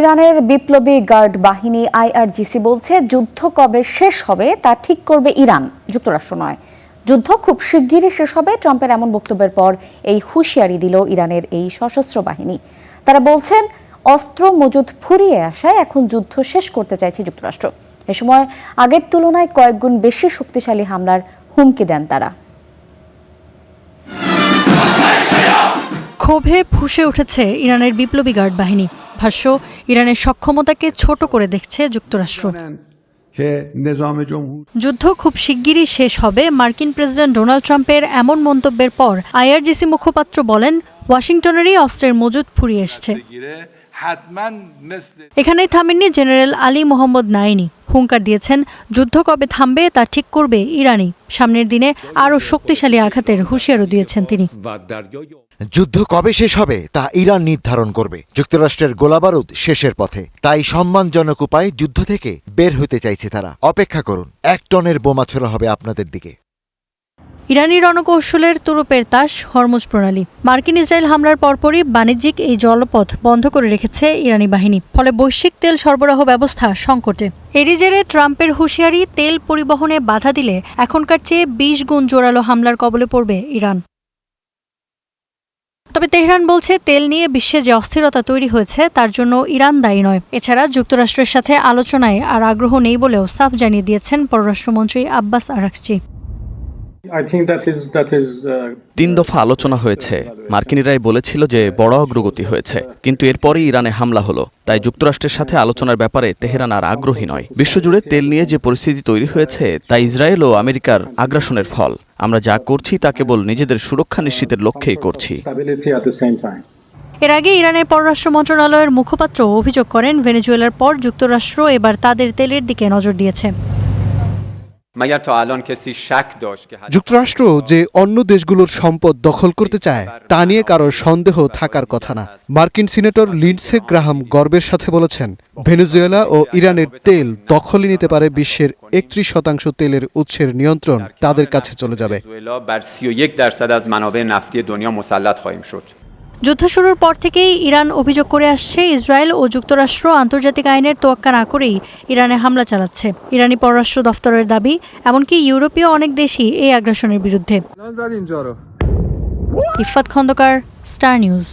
ইরানের বিপ্লবী গার্ড বাহিনী আইআরজিসি বলছে যুদ্ধ কবে শেষ হবে তা ঠিক করবে ইরান, যুক্তরাষ্ট্র নয়। যুদ্ধ খুব শিগগিরই শেষ হবে, ট্রাম্পের এমন বক্তব্যের পর এই হুঁশিয়ারি দিল ইরানের এই সশস্ত্র বাহিনী। তারা বলছেন অস্ত্র মজুদ ফুরিয়ে আসায় এখন যুদ্ধ শেষ করতে চাইছে যুক্তরাষ্ট্র। এ সময় আগের তুলনায় কয়েকগুণ বেশি শক্তিশালী হামলার হুমকি দেন তারা। ক্ষোভে ফুঁসে উঠেছে ইরানের বিপ্লবী গার্ড বাহিনী। ভাষ্য, ইরানের সক্ষমতাকে ছোট করে দেখছে যুক্তরাষ্ট্র। যুদ্ধ খুব শিগগিরই শেষ হবে মার্কিন প্রেসিডেন্ট ডোনাল্ড ট্রাম্পের এমন মন্তব্যের পর আইআরজিসি মুখপাত্র বলেন, ওয়াশিংটনেরই অস্ত্রের মজুদ ফুরিয়ে এসছে। এখানেই থামেননি জেনারেল আলী মোহাম্মদ নাইনি। হুঙ্কার দিয়েছেন যুদ্ধ কবে থামবে তা ঠিক করবে ইরানই। সামনের দিনে আরও শক্তিশালী আঘাতের হুঁশিয়ারও দিয়েছেন তিনি। যুদ্ধ কবে শেষ হবে তা ইরান নির্ধারণ করবে। যুক্তরাষ্ট্রের গোলাবারুদ শেষের পথে, তাই সম্মানজনক উপায়ে যুদ্ধ থেকে বের হতে চাইছে তারা। অপেক্ষা করুন, 1 টনের বোমা ছোড়া হবে আপনাদের দিকে। ইরানি রণকৌশলের তুরুপের তাস হরমুজ প্রণালী। মার্কিন ইসরায়েল হামলার পরপরই বাণিজ্যিক এই জলপথ বন্ধ করে রেখেছে ইরানি বাহিনী। ফলে বৈশ্বিক তেল সরবরাহ ব্যবস্থা সংকটে। এরই জেরে ট্রাম্পের হুঁশিয়ারি, তেল পরিবহনে বাধা দিলে এখনকার চেয়ে 20 গুণ জোরালো হামলার কবলে পড়বে ইরান। তবে তেহরান বলছে তেল নিয়ে বিশ্বে যে অস্থিরতা তৈরি হয়েছে তার জন্য ইরান দায়ী নয়। এছাড়া যুক্তরাষ্ট্রের সাথে আলোচনায় আর আগ্রহ নেই বলেও সাফ জানিয়ে দিয়েছেন পররাষ্ট্রমন্ত্রী আব্বাস আরাকচি। 3 দফা আলোচনা হয়েছে। মার্কিনিরাই বলেছিল যে বড় অগ্রগতি হয়েছে, কিন্তু এরপরই ইরানে হামলা হলো। তাই যুক্তরাষ্ট্রের সাথে আলোচনার ব্যাপারে তেহরান আর আগ্রহী নয়। বিশ্বজুড়ে তেল নিয়ে যে পরিস্থিতি তৈরি হয়েছে তা ইসরায়েল ও আমেরিকার আগ্রাসনের ফল। আমরা যা করছি তা কেবল নিজেদের সুরক্ষা নিশ্চিতের লক্ষ্যেই করছি। এর আগে ইরানের পররাষ্ট্র মন্ত্রণালয়ের মুখপাত্র অভিযোগ করেন, ভেনেজুয়েলার পর যুক্তরাষ্ট্র এবার তাদের তেলের দিকে নজর দিয়েছে। যুক্তরাষ্ট্র যে অন্য দেশগুলোর সম্পদ দখল করতে চায় তা নিয়ে কারো সন্দেহ থাকার কথা না। মার্কিন সিনেটর লিন্ডসে গ্রাহাম গর্বের সাথে বলেছেন, ভেনেজুয়েলা ও ইরানের তেল দখলে নিতে পারে বিশ্বের 31% তেলের উৎসের নিয়ন্ত্রণ তাদের কাছে চলে যাবে। যুদ্ধ শুরুর পর থেকেই ইরান অভিযোগ করে আসছে, ইসরায়েল ও যুক্তরাষ্ট্র আন্তর্জাতিক আইনের তোয়াক্কা না করেই ইরানে হামলা চালাচ্ছে। ইরানি পররাষ্ট্র দফতরের দাবি, এমনকি ইউরোপীয় অনেক দেশই এই আগ্রাসনের বিরুদ্ধে। Iffat Khandakar, Star news.